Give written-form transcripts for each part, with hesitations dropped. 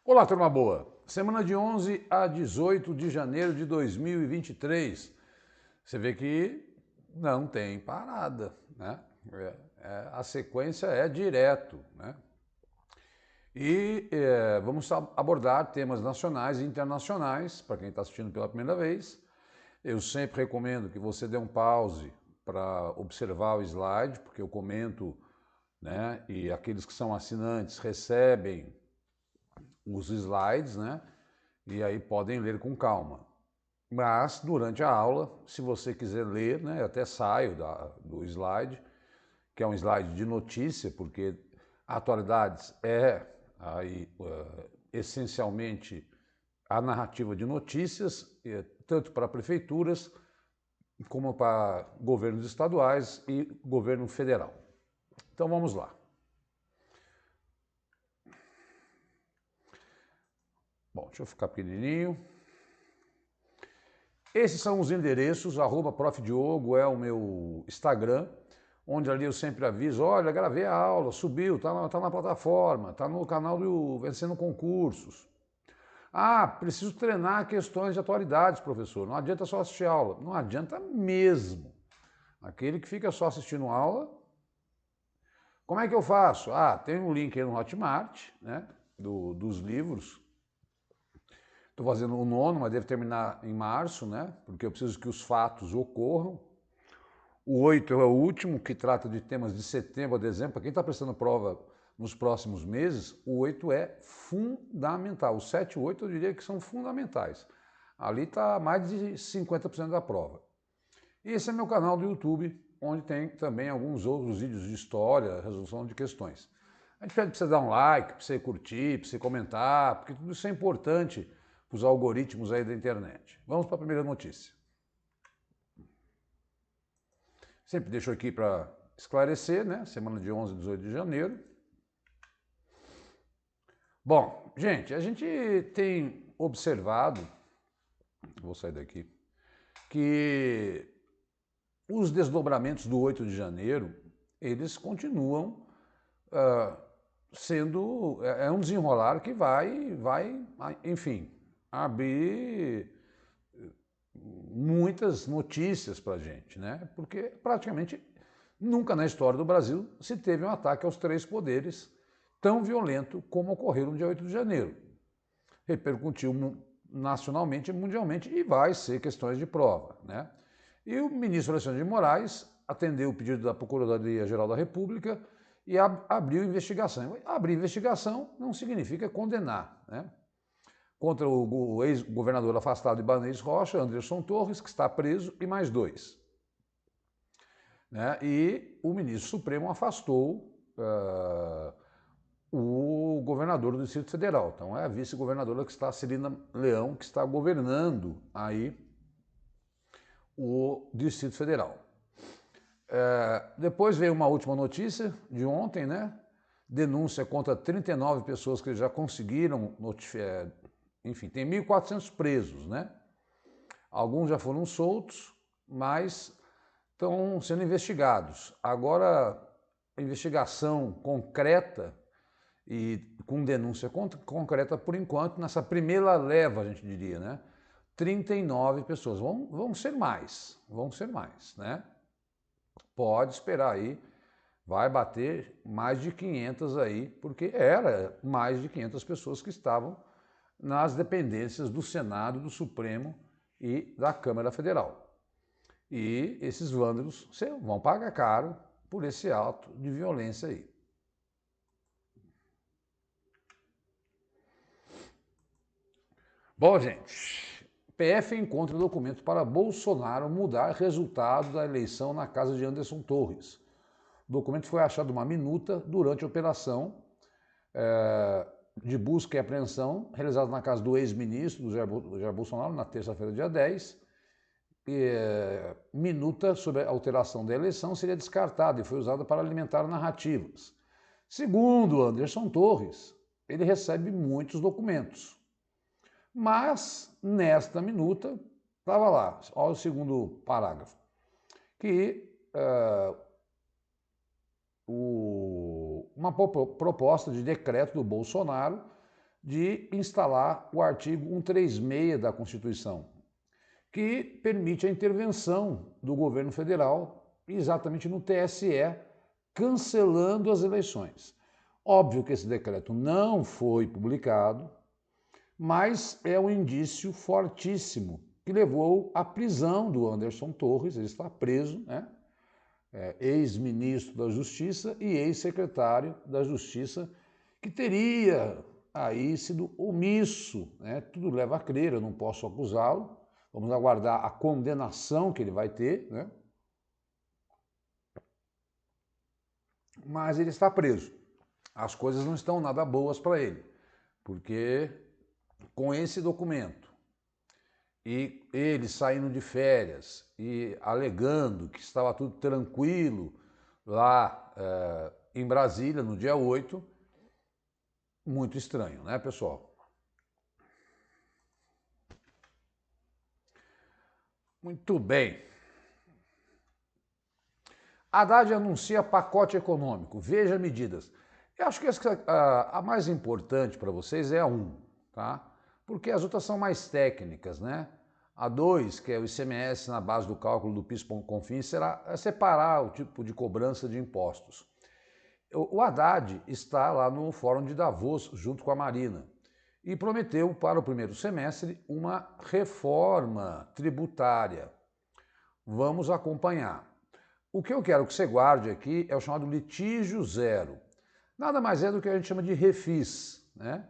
Olá, turma boa! Semana de 11 a 18 de janeiro de 2023. Você vê que não tem parada, né? A sequência é direto, né? Vamos abordar temas nacionais e internacionais, para quem está assistindo pela primeira vez. Eu sempre recomendo que você dê um pause para observar o slide, porque eu comento, né? E aqueles que são assinantes recebem os slides, né? E aí podem ler com calma. Mas, durante a aula, se você quiser ler, né, eu até saio do slide, que é um slide de notícia, porque atualidades é aí, essencialmente a narrativa de notícias, tanto para prefeituras, como para governos estaduais e governo federal. Então vamos lá. Bom, deixa eu ficar pequenininho. Esses são os endereços, @Prof. Diogo é o meu Instagram, onde ali eu sempre aviso, olha, gravei a aula, subiu, tá na plataforma, tá no canal do Vencendo Concursos. Ah, preciso treinar questões de atualidades, professor, não adianta só assistir aula. Não adianta mesmo. Aquele que fica só assistindo aula, como é que eu faço? Ah, tem um link aí no Hotmart, né, dos livros. Estou fazendo o nono, mas deve terminar em março, né? Porque eu preciso que os fatos ocorram. O 8 é o último, que trata de temas de setembro a dezembro. Para quem está prestando prova nos próximos meses, o 8 é fundamental. O 7 e o 8 eu diria que são fundamentais. Ali está mais de 50% da prova. E esse é meu canal do YouTube, onde tem também alguns outros vídeos de história, resolução de questões. A gente pede para você dar um like, para você curtir, para você comentar, porque tudo isso é importante para os algoritmos aí da internet. Vamos para a primeira notícia. Sempre deixo aqui para esclarecer, né? Semana de 11 a 18 de janeiro. Bom, gente, a gente tem observado, vou sair daqui, que os desdobramentos do 8 de janeiro, eles continuam sendo, um desenrolar que vai, enfim, abrir muitas notícias para a gente, né? Porque praticamente nunca na história do Brasil se teve um ataque aos três poderes tão violento como ocorreu no dia 8 de janeiro. Repercutiu nacionalmente e mundialmente e vai ser questões de prova, né? E o ministro Alexandre de Moraes atendeu o pedido da Procuradoria-Geral da República e abriu investigação. Abrir investigação não significa condenar, né? Contra o ex-governador afastado de Ibanez Rocha, Anderson Torres, que está preso, e mais dois. Né? E o ministro Supremo afastou o governador do Distrito Federal. Então é a vice-governadora que está, Celina Leão, que está governando aí o Distrito Federal. Depois veio uma última notícia de ontem, né? Denúncia contra 39 pessoas que já conseguiram notificar. Enfim, tem 1.400 presos, né? Alguns já foram soltos, mas estão sendo investigados. Agora, a investigação concreta e com denúncia concreta, por enquanto, nessa primeira leva, a gente diria, né? 39 pessoas. Vão ser mais, né? Pode esperar aí, vai bater mais de 500 aí, porque era mais de 500 pessoas que estavam nas dependências do Senado, do Supremo e da Câmara Federal. E esses vândalos vão pagar caro por esse ato de violência aí. Bom, gente, PF encontra documentos para Bolsonaro mudar resultado da eleição na casa de Anderson Torres. O documento foi achado uma minuta durante a operação de busca e apreensão realizada na casa do ex-ministro, do Jair Bolsonaro, na terça-feira, dia 10. Minuta sobre a alteração da eleição seria descartada e foi usada para alimentar narrativas. Segundo Anderson Torres, ele recebe muitos documentos. Mas, nesta minuta, estava lá, olha o segundo parágrafo, que uma proposta de decreto do Bolsonaro de instalar o artigo 136 da Constituição, que permite a intervenção do governo federal exatamente no TSE, cancelando as eleições. Óbvio que esse decreto não foi publicado, mas é um indício fortíssimo que levou à prisão do Anderson Torres. Ele está preso, né? Ex-ministro da Justiça e ex-secretário da Justiça, que teria aí sido omisso, né? Tudo leva a crer, eu não posso acusá-lo, vamos aguardar a condenação que ele vai ter, né? Mas ele está preso. As coisas não estão nada boas para ele, porque com esse documento e ele saindo de férias e alegando que estava tudo tranquilo lá em Brasília no dia 8, muito estranho, né, pessoal? Muito bem. Haddad anuncia pacote econômico, veja medidas. Eu acho que a mais importante para vocês é a 1, tá? Porque as outras são mais técnicas, né? A 2, que é o ICMS na base do cálculo do PIS/COFINS, será separar o tipo de cobrança de impostos. O Haddad está lá no Fórum de Davos, junto com a Marina, e prometeu para o primeiro semestre uma reforma tributária. Vamos acompanhar. O que eu quero que você guarde aqui é o chamado litígio zero. Nada mais é do que a gente chama de refis, né?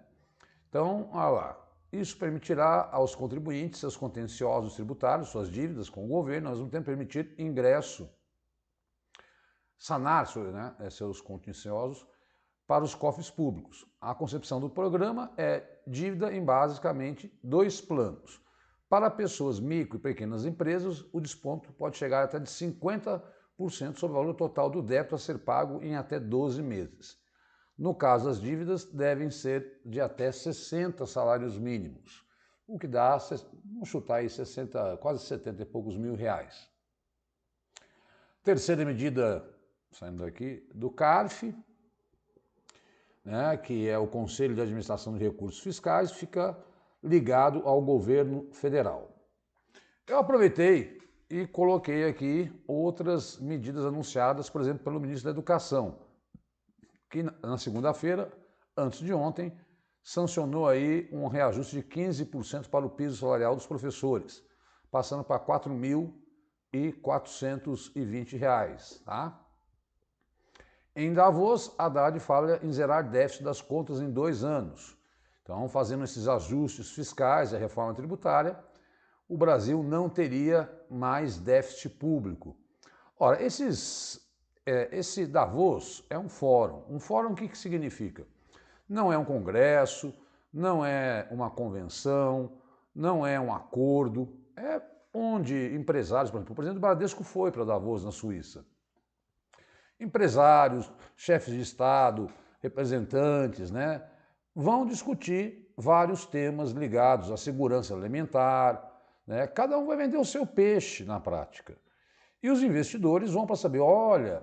Então, olha lá, isso permitirá aos contribuintes seus contenciosos tributários, suas dívidas com o governo, nós vamos permitir ingresso, sanar seus contenciosos para os cofres públicos. A concepção do programa é dívida em basicamente 2 planos. Para pessoas micro e pequenas empresas, o desconto pode chegar até de 50% sobre o valor total do débito a ser pago em até 12 meses. No caso, as dívidas devem ser de até 60 salários mínimos, o que dá, vamos chutar aí, 60, quase 70 e poucos mil reais. Terceira medida, saindo daqui, do CARF, né, que é o Conselho de Administração de Recursos Fiscais, fica ligado ao governo federal. Eu aproveitei e coloquei aqui outras medidas anunciadas, por exemplo, pelo ministro da Educação, que na segunda-feira, antes de ontem, sancionou aí um reajuste de 15% para o piso salarial dos professores, passando para R$ 4.420, tá? Em Davos, Haddad fala em zerar déficit das contas em 2 anos. Então, fazendo esses ajustes fiscais e a reforma tributária, o Brasil não teria mais déficit público. Ora, esse Davos é um fórum. Um fórum o que significa? Não é um congresso, não é uma convenção, não é um acordo, é onde empresários, por exemplo, o presidente do Bradesco foi para Davos, na Suíça. Empresários, chefes de Estado, representantes, né, vão discutir vários temas ligados à segurança alimentar, né, cada um vai vender o seu peixe na prática. E os investidores vão para saber, olha,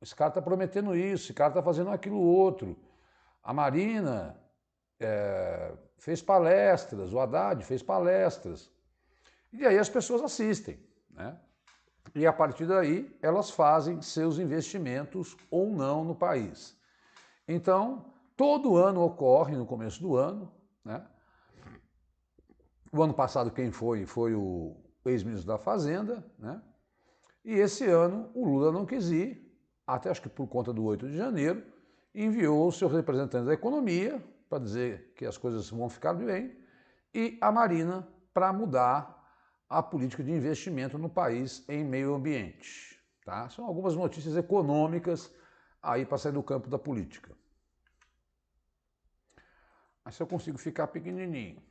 esse cara está prometendo isso, esse cara está fazendo aquilo outro. A Marina fez palestras, o Haddad fez palestras. E aí as pessoas assistem, né? E a partir daí elas fazem seus investimentos ou não no país. Então, todo ano ocorre no começo do ano, né? O ano passado quem foi o ex-ministro da Fazenda, né? E esse ano o Lula não quis ir, até acho que por conta do 8 de janeiro, enviou o seu representante da economia para dizer que as coisas vão ficar bem e a Marina para mudar a política de investimento no país em meio ambiente. Tá? São algumas notícias econômicas aí para sair do campo da política. Mas se eu consigo ficar pequenininho.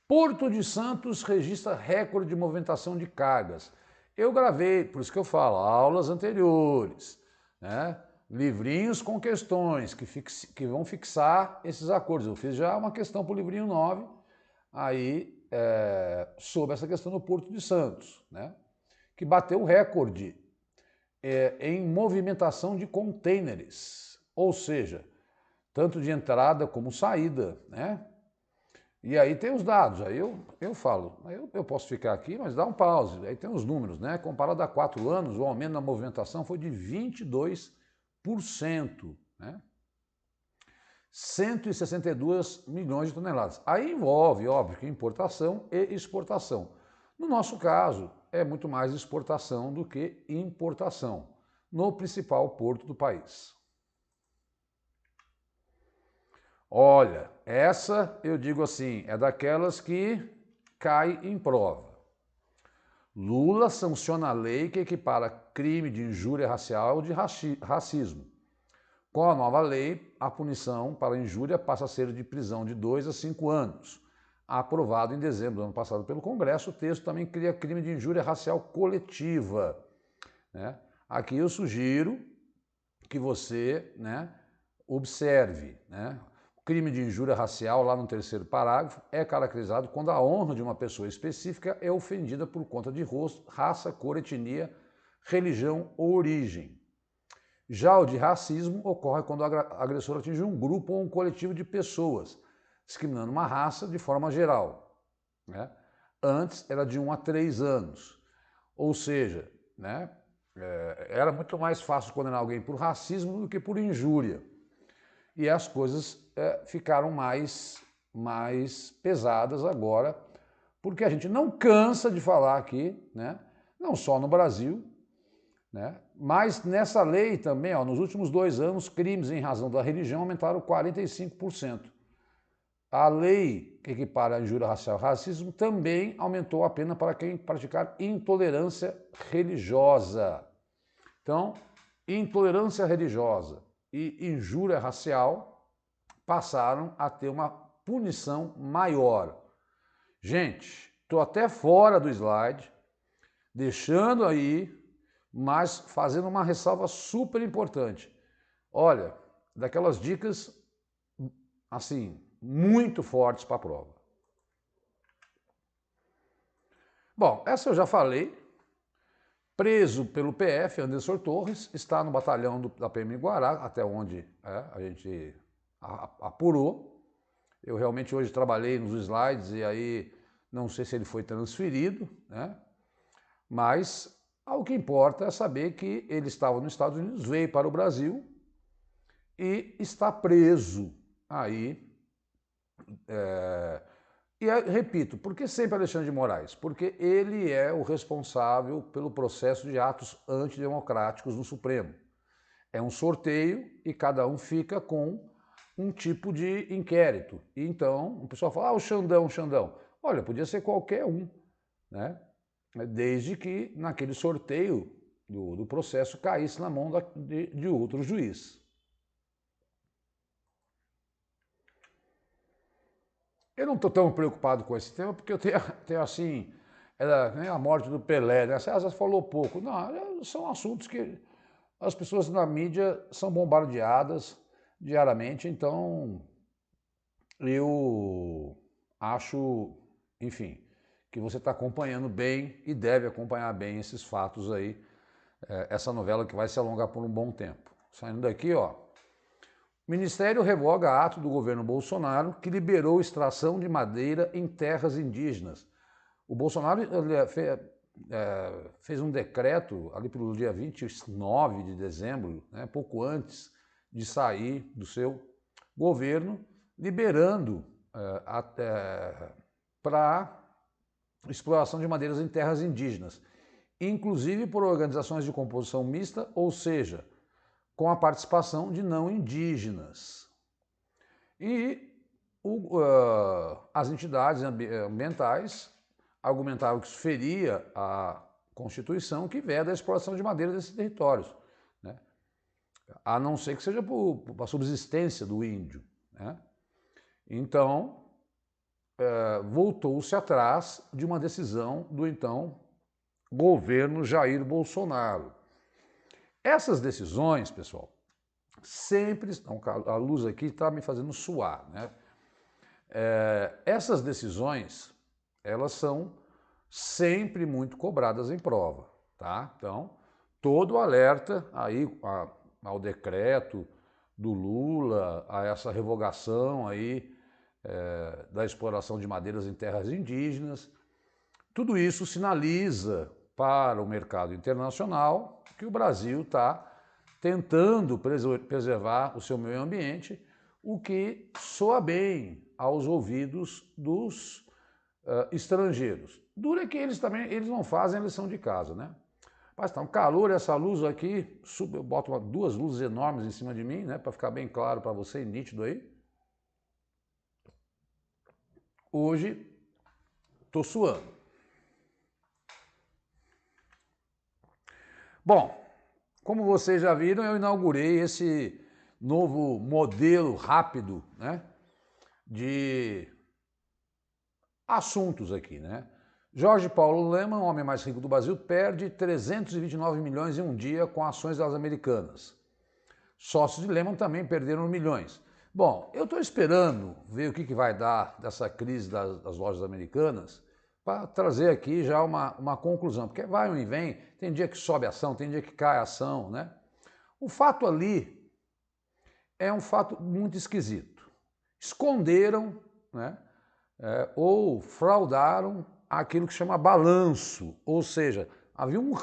Porto de Santos registra recorde de movimentação de cargas. Eu gravei, por isso que eu falo, aulas anteriores, né? Livrinhos com questões que vão fixar esses acordos. Eu fiz já uma questão para o livrinho 9, aí sobre essa questão do Porto de Santos, né? Que bateu o recorde em movimentação de contêineres. Ou seja, tanto de entrada como saída, né? E aí tem os dados, aí eu falo, eu posso ficar aqui, mas dá um pause, aí tem os números, né? Comparado a 4 anos, o aumento na movimentação foi de 22%, né? 162 milhões de toneladas. Aí envolve, óbvio, que importação e exportação. No nosso caso, é muito mais exportação do que importação, no principal porto do país. Olha, essa eu digo assim, é daquelas que cai em prova. Lula sanciona a lei que equipara crime de injúria racial de racismo. Com a nova lei, a punição para a injúria passa a ser de prisão de 2 a 5 anos. Aprovado em dezembro do ano passado pelo Congresso, o texto também cria crime de injúria racial coletiva, né? Aqui eu sugiro que você, né, observe, né? Crime de injúria racial, lá no terceiro parágrafo, é caracterizado quando a honra de uma pessoa específica é ofendida por conta de rosto, raça, cor, etnia, religião ou origem. Já o de racismo ocorre quando o agressor atinge um grupo ou um coletivo de pessoas, discriminando uma raça de forma geral, né? Antes era de 1 a 3 anos. Ou seja, né, era muito mais fácil condenar alguém por racismo do que por injúria. E as coisas ficaram mais pesadas agora, porque a gente não cansa de falar aqui, né, não só no Brasil, né, mas nessa lei também, ó, nos últimos 2 anos, crimes em razão da religião aumentaram 45%. A lei que equipara a injúria racial e racismo também aumentou a pena para quem praticar intolerância religiosa. Então, intolerância religiosa e injúria racial passaram a ter uma punição maior. Gente, estou até fora do slide, deixando aí, mas fazendo uma ressalva super importante. Olha, daquelas dicas, assim, muito fortes para a prova. Bom, essa eu já falei. Preso pelo PF, Anderson Torres, está no batalhão da PM Guará, até onde a gente apurou. Eu realmente hoje trabalhei nos slides e aí não sei se ele foi transferido, né? Mas o que importa é saber que ele estava nos Estados Unidos, veio para o Brasil e está preso aí. E repito, por que sempre Alexandre de Moraes? Porque ele é o responsável pelo processo de atos antidemocráticos no Supremo. É um sorteio e cada um fica com um tipo de inquérito. E então, o pessoal fala, o Xandão, o Xandão. Olha, podia ser qualquer um, né? Desde que naquele sorteio do processo caísse na mão de outro juiz. Eu não estou tão preocupado com esse tema, porque eu tenho assim, a morte do Pelé, né? César falou pouco. Não, são assuntos que as pessoas na mídia são bombardeadas diariamente, então eu acho, enfim, que você está acompanhando bem e deve acompanhar bem esses fatos aí, essa novela que vai se alongar por um bom tempo. Saindo daqui, ó. O Ministério revoga ato do governo Bolsonaro que liberou extração de madeira em terras indígenas. O Bolsonaro fez um decreto ali pelo dia 29 de dezembro, né, pouco antes de sair do seu governo, liberando para exploração de madeiras em terras indígenas, inclusive por organizações de composição mista, ou seja, com a participação de não indígenas. E as entidades ambientais argumentaram que isso feria a Constituição que veda a exploração de madeira desses territórios, né? A não ser que seja para a subsistência do índio, né? Então, voltou-se atrás de uma decisão do então governo Jair Bolsonaro. Essas decisões, pessoal, sempre estão... A luz aqui está me fazendo suar, né? Essas decisões, elas são sempre muito cobradas em prova, tá? Então, todo alerta aí ao decreto do Lula, a essa revogação aí da exploração de madeiras em terras indígenas. Tudo isso sinaliza para o mercado internacional que o Brasil está tentando preservar o seu meio ambiente, o que soa bem aos ouvidos dos estrangeiros. Dura é que eles não fazem a lição de casa, né? Mas tá um calor, essa luz aqui, eu boto duas luzes enormes em cima de mim, né, para ficar bem claro para você e nítido aí. Hoje, estou suando. Bom, como vocês já viram, eu inaugurei esse novo modelo rápido, né, de assuntos aqui, né? Jorge Paulo Lemann, o homem mais rico do Brasil, perde 329 milhões em um dia com ações das americanas. Sócios de Lemann também perderam milhões. Bom, eu estou esperando ver o que vai dar dessa crise das lojas americanas para trazer aqui já uma conclusão, porque vai e vem, tem dia que sobe a ação, tem dia que cai a ação, né? O fato ali é um fato muito esquisito. Esconderam, né, ou fraudaram aquilo que chama balanço, ou seja, havia um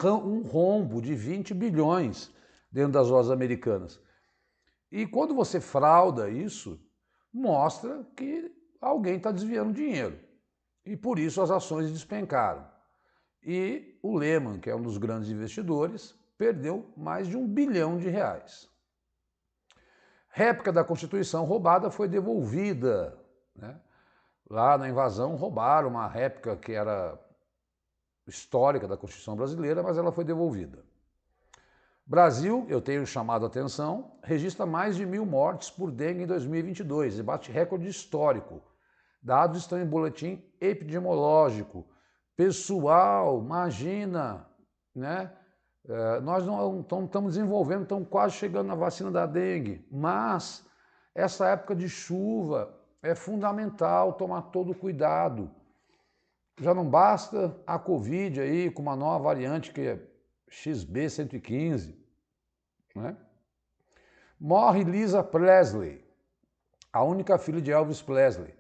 rombo de 20 bilhões dentro das lojas americanas. E quando você frauda isso, mostra que alguém está desviando dinheiro. E por isso as ações despencaram. E o Lemann, que é um dos grandes investidores, perdeu mais de R$1 bilhão. Réplica da Constituição roubada foi devolvida, né? Lá na invasão roubaram uma réplica que era histórica da Constituição brasileira, mas ela foi devolvida. Brasil, eu tenho chamado a atenção, registra mais de 1.000 mortes por dengue em 2022 e bate recorde histórico. Dados estão em boletim epidemiológico. Pessoal, imagina, né? Nós não estamos desenvolvendo, estamos quase chegando na vacina da dengue, mas essa época de chuva é fundamental tomar todo o cuidado. Já não basta a Covid aí com uma nova variante que é XB115, né? Morre Lisa Presley, a única filha de Elvis Presley,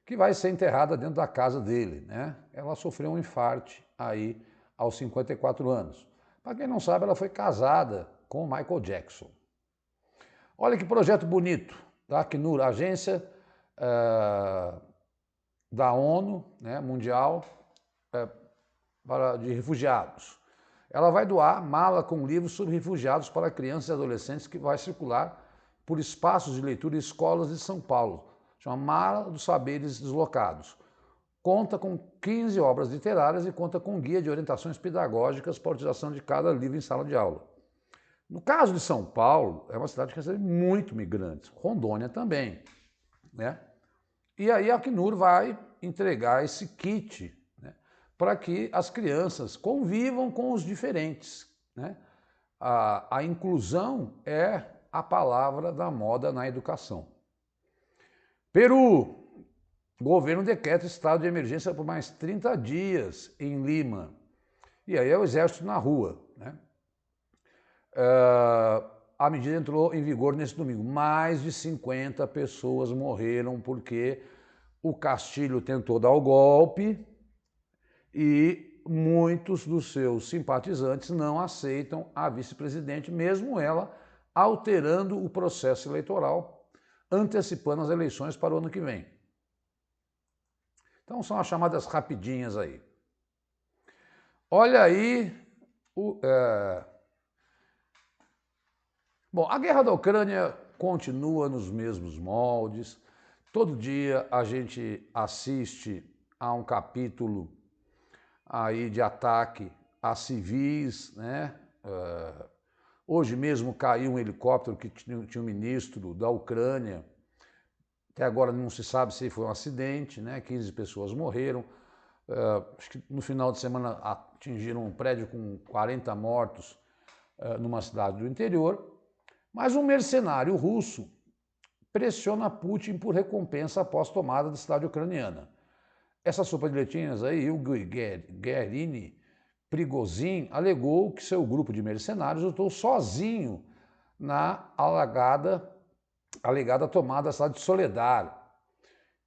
que vai ser enterrada dentro da casa dele, né? Ela sofreu um infarte aí aos 54 anos. Para quem não sabe, ela foi casada com Michael Jackson. Olha que projeto bonito da Acnur, agência da ONU, né, mundial, de refugiados. Ela vai doar mala com livros sobre refugiados para crianças e adolescentes que vai circular por espaços de leitura e escolas de São Paulo. Chama Mala dos Saberes Deslocados. Conta com 15 obras literárias e conta com guia de orientações pedagógicas para a utilização de cada livro em sala de aula. No caso de São Paulo, é uma cidade que recebe muito migrantes. Rondônia também, né? E aí a Acnur vai entregar esse kit, né, para que as crianças convivam com os diferentes, né? A inclusão é a palavra da moda na educação. Peru. O governo decreta estado de emergência por mais 30 dias em Lima. E aí é o exército na rua, né? A medida entrou em vigor nesse domingo. Mais de 50 pessoas morreram porque o Castilho tentou dar o golpe e muitos dos seus simpatizantes não aceitam a vice-presidente, mesmo ela alterando o processo eleitoral, antecipando as eleições para o ano que vem. Então são as chamadas rapidinhas aí. Olha aí Bom, a guerra da Ucrânia continua nos mesmos moldes. Todo dia a gente assiste a um capítulo aí de ataque a civis, né? Hoje mesmo caiu um helicóptero que tinha um ministro da Ucrânia. Até agora não se sabe se foi um acidente, né? 15 pessoas morreram. Acho que no final de semana atingiram um prédio com 40 mortos numa cidade do interior. Mas um mercenário russo pressiona Putin por recompensa após tomada da cidade ucraniana. Essa sopa de letrinhas aí, o Guerini Prigozhin alegou que seu grupo de mercenários lutou sozinho na alagada alegada tomada da cidade de Soledar,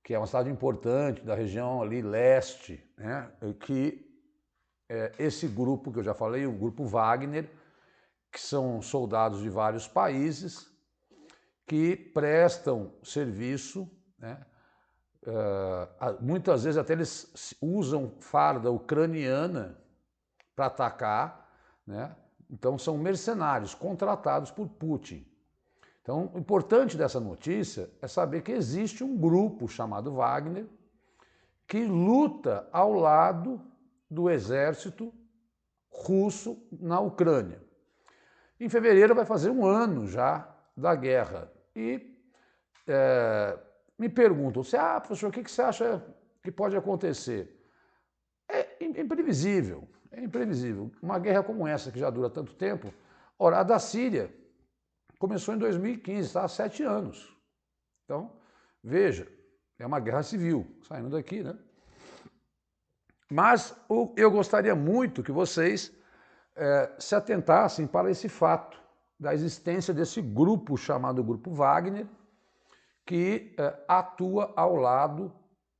que é uma cidade importante da região ali leste, né? Que esse grupo que eu já falei, o grupo Wagner, que são soldados de vários países que prestam serviço, né? Muitas vezes até eles usam farda ucraniana para atacar, né? Então são mercenários contratados por Putin. Então o importante dessa notícia é saber que existe um grupo chamado Wagner que luta ao lado do exército russo na Ucrânia. Em fevereiro vai fazer um ano já da guerra. E me perguntam, professor, o que você acha que pode acontecer? É imprevisível, é imprevisível. Uma guerra como essa, que já dura tanto tempo, ora, a da Síria começou em 2015, está há 7 anos. Então, veja, é uma guerra civil, saindo daqui, né? Mas eu gostaria muito que vocês se atentassem para esse fato da existência desse grupo chamado Grupo Wagner, que atua ao lado,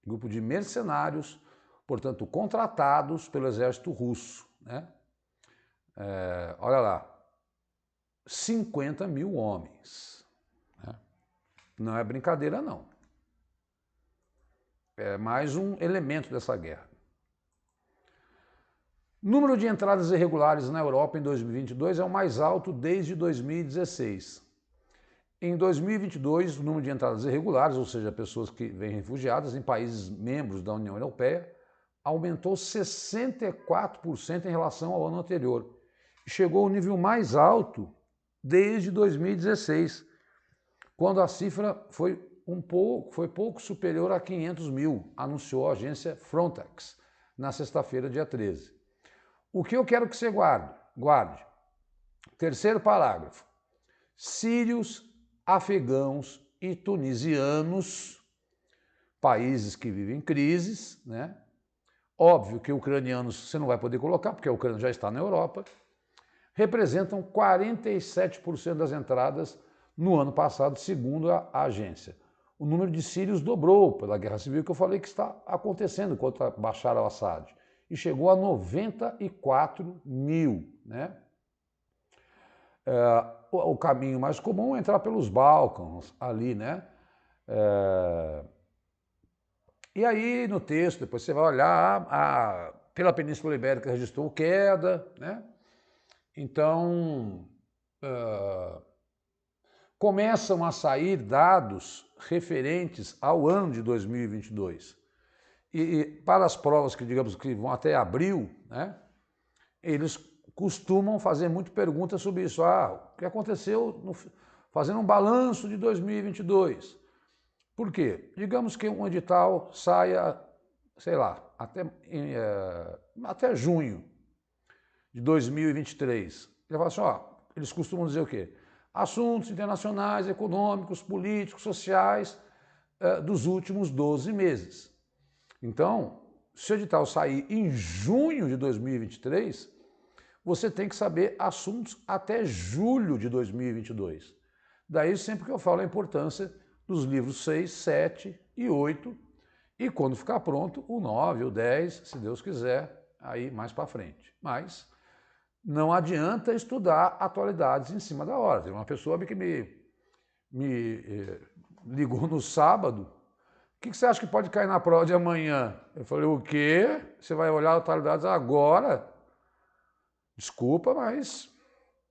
grupo de mercenários, portanto, contratados pelo exército russo, né? Olha lá, 50 mil homens, né? Não é brincadeira, não. É mais um elemento dessa guerra. Número de entradas irregulares na Europa em 2022 é o mais alto desde 2016. Em 2022, o número de entradas irregulares, ou seja, pessoas que vêm refugiadas em países membros da União Europeia, aumentou 64% em relação ao ano anterior. Chegou ao nível mais alto desde 2016, quando a cifra foi pouco superior a 500 mil, anunciou a agência Frontex na sexta-feira, dia 13. O que eu quero que você guarde. Terceiro parágrafo. Sírios, afegãos e tunisianos, países que vivem crises, né? Óbvio que ucranianos você não vai poder colocar, porque a Ucrânia já está na Europa, representam 47% das entradas no ano passado, segundo a agência. O número de sírios dobrou pela guerra civil que eu falei que está acontecendo contra Bashar al-Assad e chegou a 94 mil, né? O caminho mais comum é entrar pelos Balcãs, ali, né? E aí, no texto, depois você vai olhar, pela Península Ibérica registrou queda, né? Então, começam a sair dados referentes ao ano de 2022. E para as provas que, digamos, que vão até abril, né? Eles costumam fazer muitas perguntas sobre isso. O que aconteceu fazendo um balanço de 2022? Por quê? Digamos que um edital saia, sei lá, até junho de 2023. Ele fala assim, eles costumam dizer o quê? Assuntos internacionais, econômicos, políticos, sociais dos últimos 12 meses. Então, se o edital sair em junho de 2023, você tem que saber assuntos até julho de 2022. Daí sempre que eu falo a importância dos livros 6, 7 e 8, e quando ficar pronto, o 9, o 10, se Deus quiser, aí mais para frente. Mas não adianta estudar atualidades em cima da hora. Tem uma pessoa que me ligou no sábado. O que você acha que pode cair na prova de amanhã? Eu falei, o quê? Você vai olhar atualidades agora? Desculpa, mas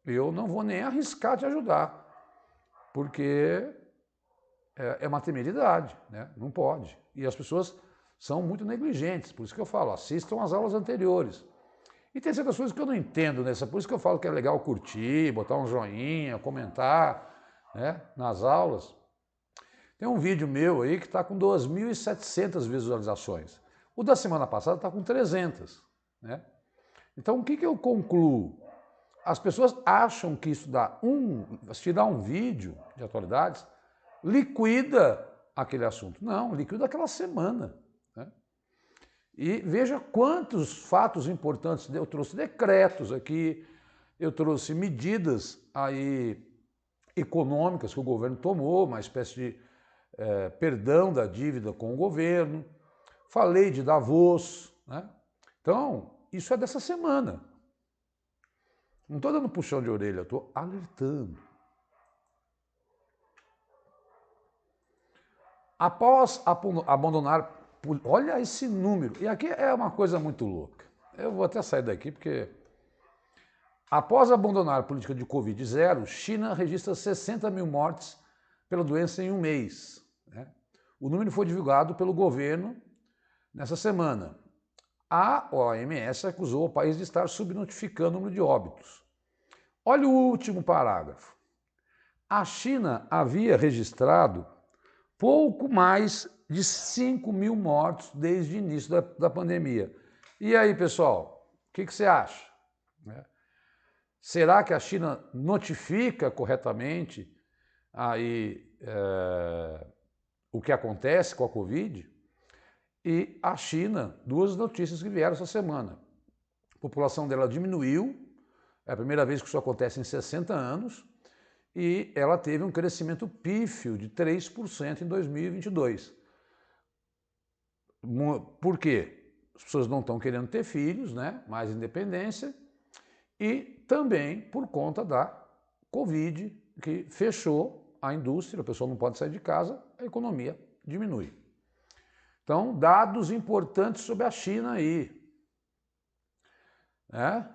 eu não vou nem arriscar te ajudar, porque é uma temeridade, né? Não pode. E as pessoas são muito negligentes, por isso que eu falo, assistam às aulas anteriores. E tem certas coisas que eu não entendo nessa, por isso que eu falo que é legal curtir, botar um joinha, comentar, né, nas aulas. Tem um vídeo meu aí que está com 2.700 visualizações. O da semana passada está com 300, né? Então, o que eu concluo? As pessoas acham que isso se dá um vídeo de atualidades, liquida aquele assunto. Não, liquida aquela semana, né? E veja quantos fatos importantes. Eu trouxe decretos aqui, eu trouxe medidas aí econômicas que o governo tomou, uma espécie de perdão da dívida com o governo. Falei de Davos, né? Então, isso é dessa semana. Não estou dando puxão de orelha, estou alertando. Após abandonar, olha esse número, e aqui é uma coisa muito louca. Eu vou até sair daqui porque... Após abandonar a política de Covid zero, China registra 60 mil mortes pela doença em um mês, né? O número foi divulgado pelo governo nessa semana. A OMS acusou o país de estar subnotificando o número de óbitos. Olha o último parágrafo. A China havia registrado pouco mais de 5 mil mortos desde o início da pandemia. E aí, pessoal, o que você acha? Será que a China notifica corretamente aí, o que acontece com a Covid? E a China, duas notícias que vieram essa semana. A população dela diminuiu, é a primeira vez que isso acontece em 60 anos, e ela teve um crescimento pífio de 3% em 2022. Por quê? As pessoas não estão querendo ter filhos, né? Mais independência, e também por conta da Covid, que fechou a indústria, a pessoa não pode sair de casa, a economia diminui. Então, dados importantes sobre a China aí.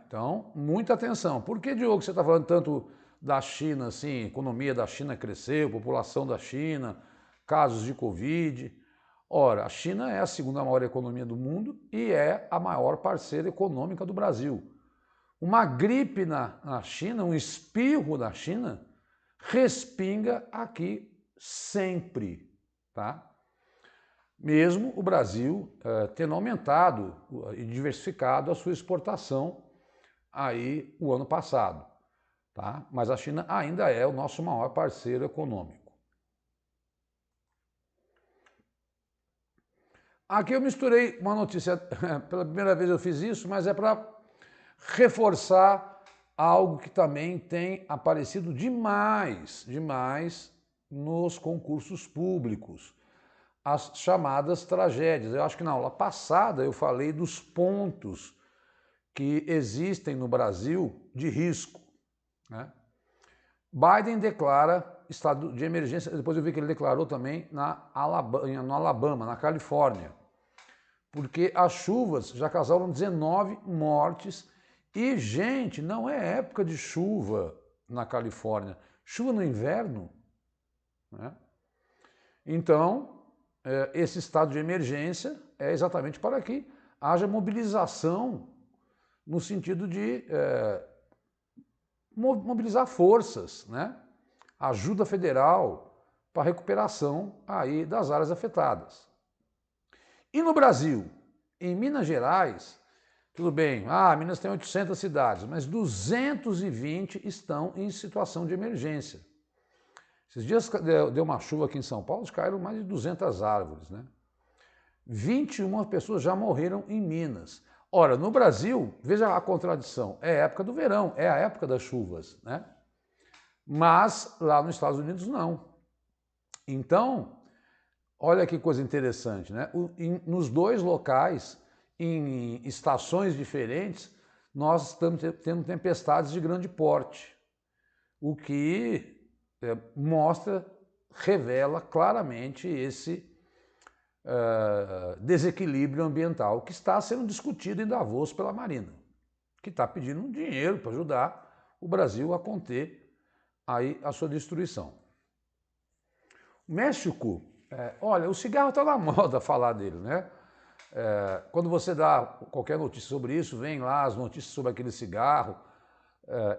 Então, muita atenção. Por que, Diogo, você está falando tanto da China, assim, economia da China cresceu, população da China, casos de Covid? Ora, a China é a segunda maior economia do mundo e é a maior parceira econômica do Brasil. Uma gripe na China, um espirro na China, respinga aqui sempre, tá? Mesmo o Brasil tendo aumentado e diversificado a sua exportação aí o ano passado, tá? Mas a China ainda é o nosso maior parceiro econômico. Aqui eu misturei uma notícia, pela primeira vez eu fiz isso, mas é para reforçar algo que também tem aparecido demais nos concursos públicos. As chamadas tragédias. Eu acho que na aula passada eu falei dos pontos que existem no Brasil de risco, né? Biden declara estado de emergência, depois eu vi que ele declarou também no Alabama, na Califórnia, porque as chuvas já causaram 19 mortes e, gente, não é época de chuva na Califórnia, chuva no inverno, né? Então, esse estado de emergência é exatamente para que haja mobilização no sentido de mobilizar forças, né? Ajuda federal para a recuperação aí das áreas afetadas. E no Brasil, em Minas Gerais, tudo bem, Minas tem 800 cidades, mas 220 estão em situação de emergência. Esses dias deu uma chuva aqui em São Paulo, caíram mais de 200 árvores, né? 21 pessoas já morreram em Minas. Ora, no Brasil, veja a contradição, é a época do verão, é a época das chuvas, né? Mas lá nos Estados Unidos não. Então, olha que coisa interessante, né? Nos dois locais, em estações diferentes, nós estamos tendo tempestades de grande porte, o que revela claramente esse desequilíbrio ambiental que está sendo discutido em Davos pela Marina, que está pedindo dinheiro para ajudar o Brasil a conter aí a sua destruição. O México, olha, o cigarro está na moda falar dele, né? Quando você dá qualquer notícia sobre isso, vem lá as notícias sobre aquele cigarro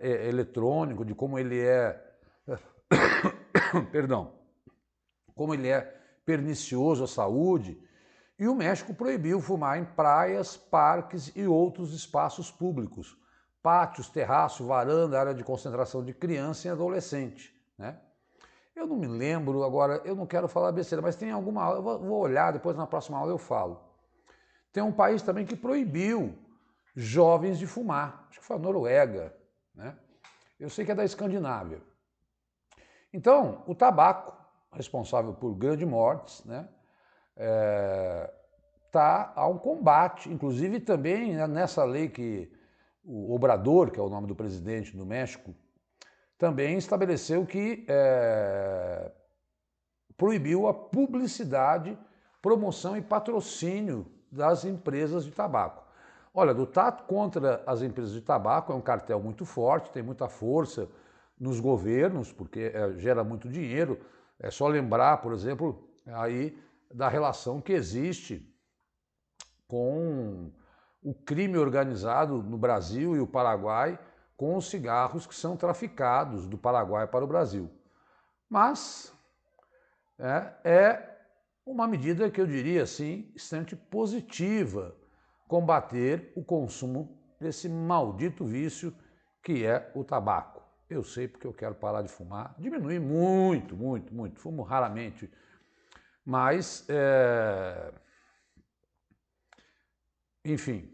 eletrônico, de como ele é perdão, como ele é pernicioso à saúde, e o México proibiu fumar em praias, parques e outros espaços públicos, pátios, terraço, varanda, área de concentração de criança e adolescente, né? Eu não me lembro agora, eu não quero falar besteira, mas tem alguma aula, eu vou olhar, depois na próxima aula eu falo. Tem um país também que proibiu jovens de fumar, acho que foi a Noruega, né? Eu sei que é da Escandinávia. Então, o tabaco, responsável por grandes mortes, né, há um combate, inclusive também nessa lei que o Obrador, que é o nome do presidente do México, também estabeleceu que proibiu a publicidade, promoção e patrocínio das empresas de tabaco. Olha, lutar contra as empresas de tabaco é um cartel muito forte, tem muita força nos governos, porque gera muito dinheiro. É só lembrar, por exemplo, aí da relação que existe com o crime organizado no Brasil e o Paraguai com os cigarros que são traficados do Paraguai para o Brasil. Mas é uma medida que eu diria assim, extremamente positiva, combater o consumo desse maldito vício que é o tabaco. Eu sei porque eu quero parar de fumar, diminuir muito, muito, muito, fumo raramente, mas, enfim,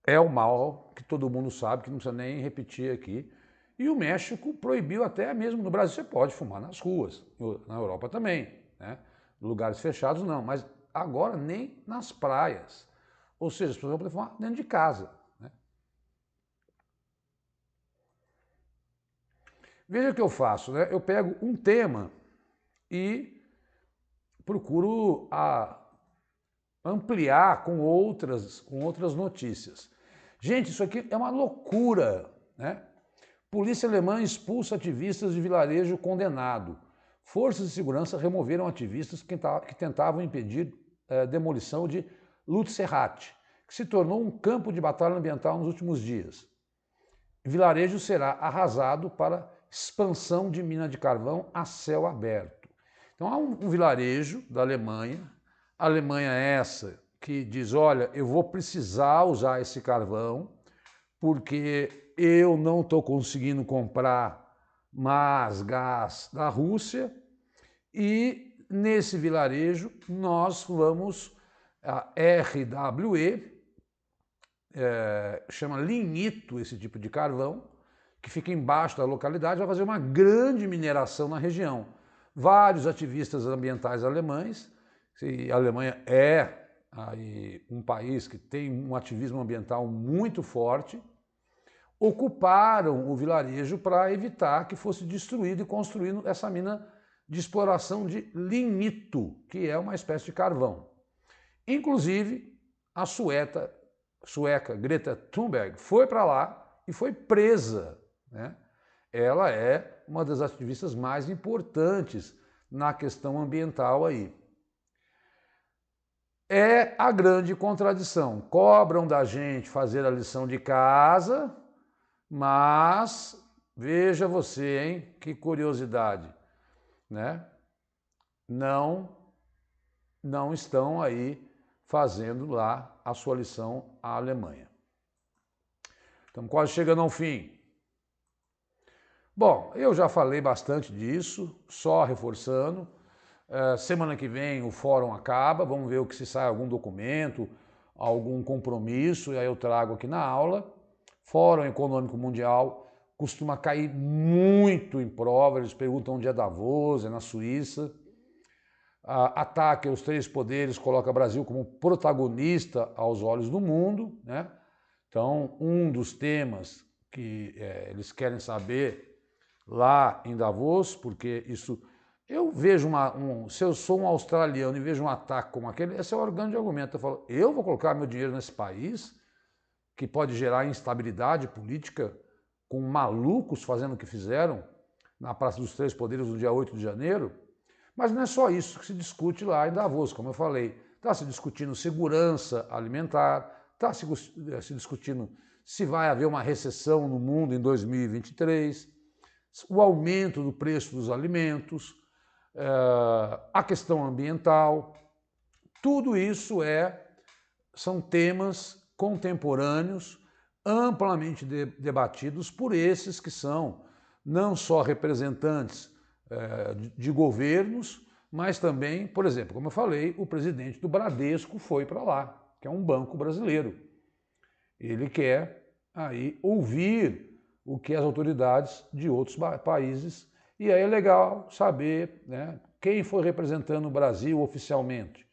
é o mal que todo mundo sabe, que não precisa nem repetir aqui. E o México proibiu até mesmo no Brasil, você pode fumar nas ruas, na Europa também, né? Lugares fechados não, mas agora nem nas praias. Ou seja, as pessoas vão poder fumar dentro de casa, né? Veja o que eu faço, né? Eu pego um tema e procuro ampliar com outras notícias. Gente, isso aqui é uma loucura, né? Polícia alemã expulsa ativistas de vilarejo condenado. Forças de segurança removeram ativistas que tentavam impedir demolição de Lutzerat, que se tornou um campo de batalha ambiental nos últimos dias. O vilarejo será arrasado para expansão de mina de carvão a céu aberto. Então há um vilarejo da Alemanha, a Alemanha é essa que diz, olha, eu vou precisar usar esse carvão porque eu não estou conseguindo comprar mais gás da Rússia e nesse vilarejo nós vamos, a RWE, chama lignito esse tipo de carvão, que fica embaixo da localidade, vai fazer uma grande mineração na região. Vários ativistas ambientais alemães, a Alemanha é aí um país que tem um ativismo ambiental muito forte, ocuparam o vilarejo para evitar que fosse destruído e construído essa mina de exploração de lignito, que é uma espécie de carvão. Inclusive, a sueca Greta Thunberg foi para lá e foi presa, né? Ela é uma das ativistas mais importantes na questão ambiental aí. É a grande contradição. Cobram da gente fazer a lição de casa, mas veja você, hein? Que curiosidade, né? Não estão aí fazendo lá a sua lição à Alemanha. Estamos quase chegando ao fim. Bom, eu já falei bastante disso, só reforçando. Semana que vem o fórum acaba, vamos ver o que se sai, algum documento, algum compromisso, e aí eu trago aqui na aula. Fórum Econômico Mundial costuma cair muito em prova, eles perguntam onde é Davos, é na Suíça. Ataque aos três poderes coloca o Brasil como protagonista aos olhos do mundo, né? Então, um dos temas que eles querem saber lá em Davos, porque isso... Eu vejo se eu sou um australiano e vejo um ataque como aquele, esse é o grande argumento. Eu falo, eu vou colocar meu dinheiro nesse país que pode gerar instabilidade política com malucos fazendo o que fizeram na Praça dos Três Poderes no dia 8 de janeiro? Mas não é só isso que se discute lá em Davos, como eu falei. Está se discutindo segurança alimentar, está se discutindo se vai haver uma recessão no mundo em 2023, o aumento do preço dos alimentos, a questão ambiental. Tudo isso são temas contemporâneos, amplamente debatidos por esses que são não só representantes de governos, mas também, por exemplo, como eu falei, o presidente do Bradesco foi para lá, que é um banco brasileiro. Ele quer aí ouvir o que as autoridades de outros países E aí é legal saber, né, quem foi representando o Brasil oficialmente.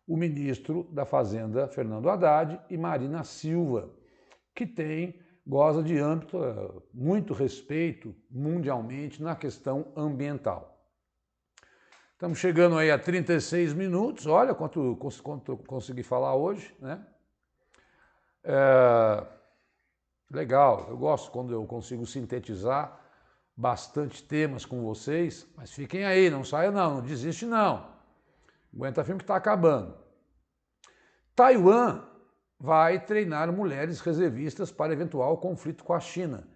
O ministro da Fazenda, Fernando Haddad, e Marina Silva, que goza de muito respeito mundialmente na questão ambiental. Estamos chegando aí a 36 minutos, olha quanto consegui falar hoje, né? Legal, eu gosto quando eu consigo sintetizar bastante temas com vocês, mas fiquem aí, não saia não desiste não. Aguenta firme que está acabando. Taiwan vai treinar mulheres reservistas para eventual conflito com a China.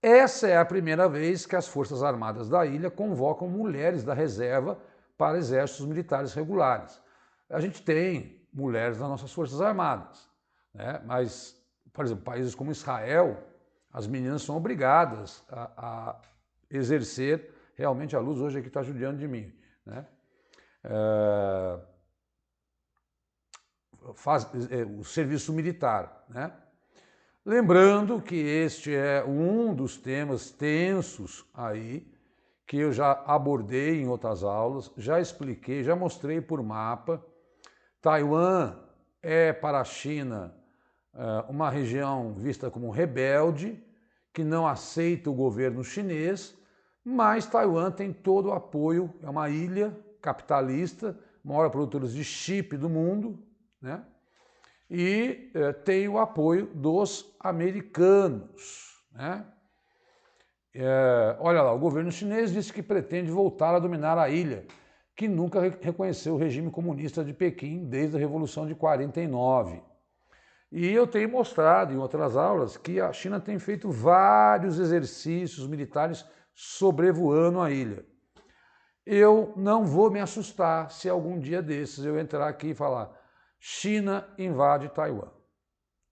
Essa é a primeira vez que as Forças Armadas da ilha convocam mulheres da reserva para exércitos militares regulares. A gente tem mulheres nas nossas Forças Armadas, né? Mas, por exemplo, países como Israel, as meninas são obrigadas a exercer realmente a luz. Hoje aqui está judiando de mim, né? O serviço militar, né? Lembrando que este é um dos temas tensos aí, que eu já abordei em outras aulas, já expliquei, já mostrei por mapa. Taiwan é para a China uma região vista como rebelde, que não aceita o governo chinês, mas Taiwan tem todo o apoio, é uma ilha capitalista, maior produtora de chip do mundo, né? E tem o apoio dos americanos, né? Olha lá, o governo chinês disse que pretende voltar a dominar a ilha, que nunca reconheceu o regime comunista de Pequim desde a Revolução de 49. E eu tenho mostrado em outras aulas que a China tem feito vários exercícios militares sobrevoando a ilha. Eu não vou me assustar se algum dia desses eu entrar aqui e falar: China invade Taiwan.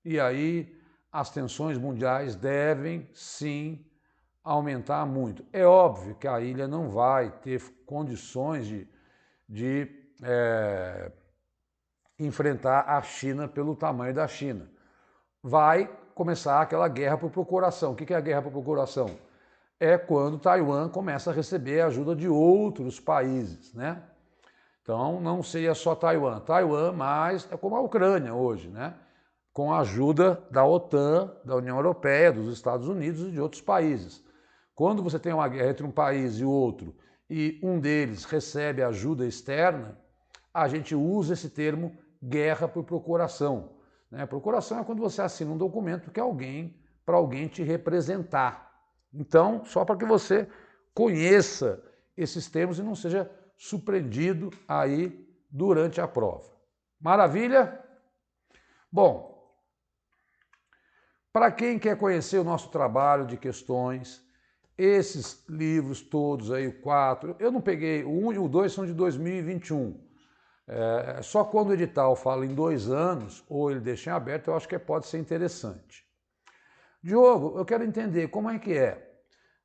E aí as tensões mundiais devem sim aumentar muito. É óbvio que a ilha não vai ter condições de enfrentar a China pelo tamanho da China. Vai começar aquela guerra por procuração. O que é a guerra por procuração? É quando Taiwan começa a receber a ajuda de outros países, né? Então não seria só Taiwan. Taiwan, mas é como a Ucrânia hoje, né? Com a ajuda da OTAN, da União Europeia, dos Estados Unidos e de outros países. Quando você tem uma guerra entre um país e outro e um deles recebe ajuda externa, a gente usa esse termo guerra por procuração, né? Procuração é quando você assina um documento que para alguém te representar. Então, só para que você conheça esses termos e não seja surpreendido aí durante a prova. Maravilha? Bom, para quem quer conhecer o nosso trabalho de questões, esses livros todos aí, o 4, eu não peguei, o 1 e o 2 são de 2021. Só quando o edital fala em 2 anos, ou ele deixa em aberto, eu acho que pode ser interessante. Diogo, eu quero entender como é que é.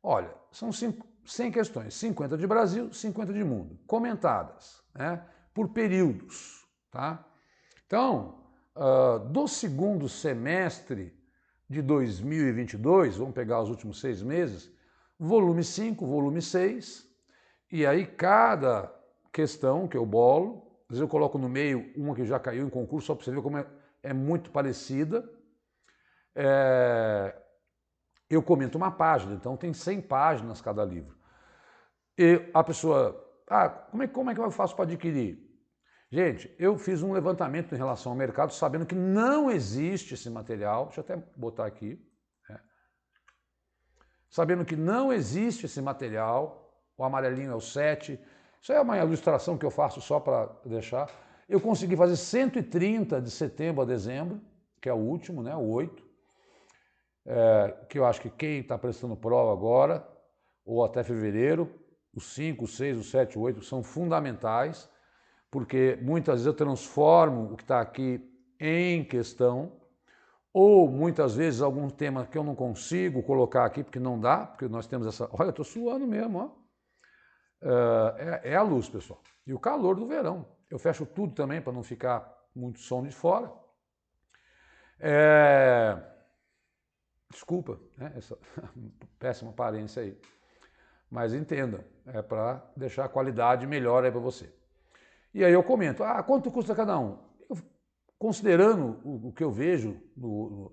Olha, são 100 questões, 50 de Brasil, 50 de mundo, comentadas, né, por períodos, tá? Então, do segundo semestre de 2022, vamos pegar os últimos 6 meses, volume 5, volume 6, e aí cada questão que eu bolo, às vezes eu coloco no meio uma que já caiu em concurso, só para você ver como é muito parecida. Eu comento uma página, então tem 100 páginas cada livro. E a pessoa, como é que eu faço para adquirir? Gente, eu fiz um levantamento em relação ao mercado, sabendo que não existe esse material, deixa eu até botar aqui, né? Sabendo que não existe esse material, o amarelinho é o 7, isso é uma ilustração que eu faço só para deixar. Eu consegui fazer 130 de setembro a dezembro, que é o último, né, o 8, que eu acho que quem está prestando prova agora, ou até fevereiro, os 5, os 6, os 7, o 8 são fundamentais, porque muitas vezes eu transformo o que está aqui em questão, ou muitas vezes algum tema que eu não consigo colocar aqui, porque não dá, porque nós temos essa... Olha, eu estou suando mesmo, ó. É a luz, pessoal. E o calor do verão. Eu fecho tudo também para não ficar muito som de fora. Desculpa, né, essa péssima aparência aí. mas entenda, é para deixar a qualidade melhor aí para você. E aí eu comento, quanto custa cada um? Considerando o que eu vejo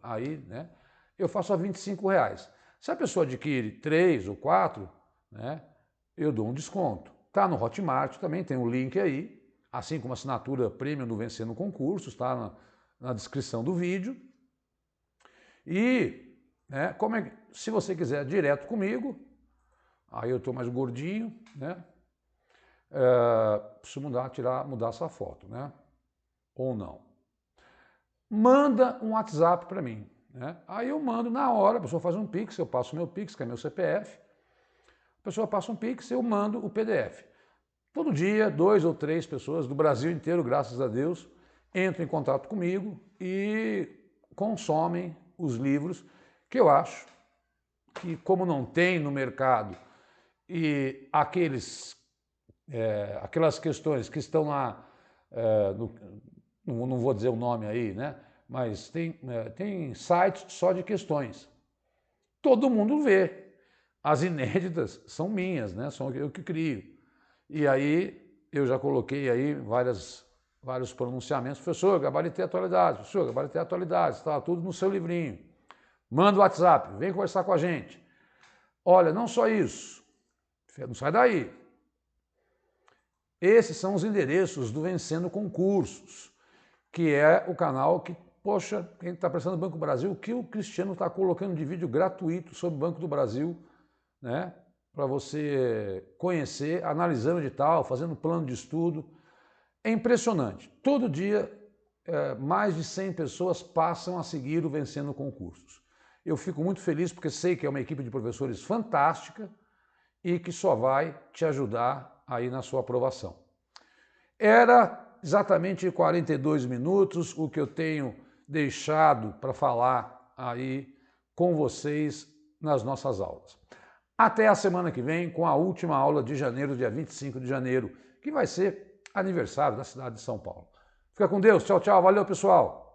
aí, né, eu faço a R$25. Se a pessoa adquire 3 ou 4, né, eu dou um desconto. Tá no Hotmart, também tem um link aí, assim como a assinatura premium do Vencendo Concursos, está na descrição do vídeo. E né, se você quiser direto comigo, aí eu estou mais gordinho, né, preciso mudar essa foto, né, ou não. Manda um WhatsApp para mim. Né? Aí eu mando na hora, a pessoa faz um Pix, eu passo o meu Pix, que é meu CPF, a pessoa passa um Pix, eu mando o PDF. Todo dia, 2 ou 3 pessoas do Brasil inteiro, graças a Deus, entram em contato comigo e consomem os livros que eu acho que, como não tem no mercado e aquelas questões que estão lá não vou dizer o nome aí, né? Mas tem sites só de questões. Todo mundo vê. As inéditas são minhas, né? São eu que crio. E aí eu já coloquei aí vários pronunciamentos. Professor, gabaritei a atualidade. Professor, gabaritei a atualidade. Está tudo no seu livrinho. Manda o WhatsApp, vem conversar com a gente. Olha, não só isso. Não sai daí. Esses são os endereços do Vencendo Concursos, que é o canal que, poxa, quem está prestando no Banco do Brasil, o que o Cristiano está colocando de vídeo gratuito sobre o Banco do Brasil, né? Para você conhecer, analisando edital, fazendo plano de estudo. É impressionante. Todo dia, mais de 100 pessoas passam a seguir o Vencendo Concursos. Eu fico muito feliz porque sei que é uma equipe de professores fantástica e que só vai te ajudar aí na sua aprovação. Era exatamente 42 minutos o que eu tenho deixado para falar aí com vocês nas nossas aulas. Até a semana que vem com a última aula de janeiro, dia 25 de janeiro, que vai ser aniversário da cidade de São Paulo. Fica com Deus, tchau, tchau, valeu pessoal!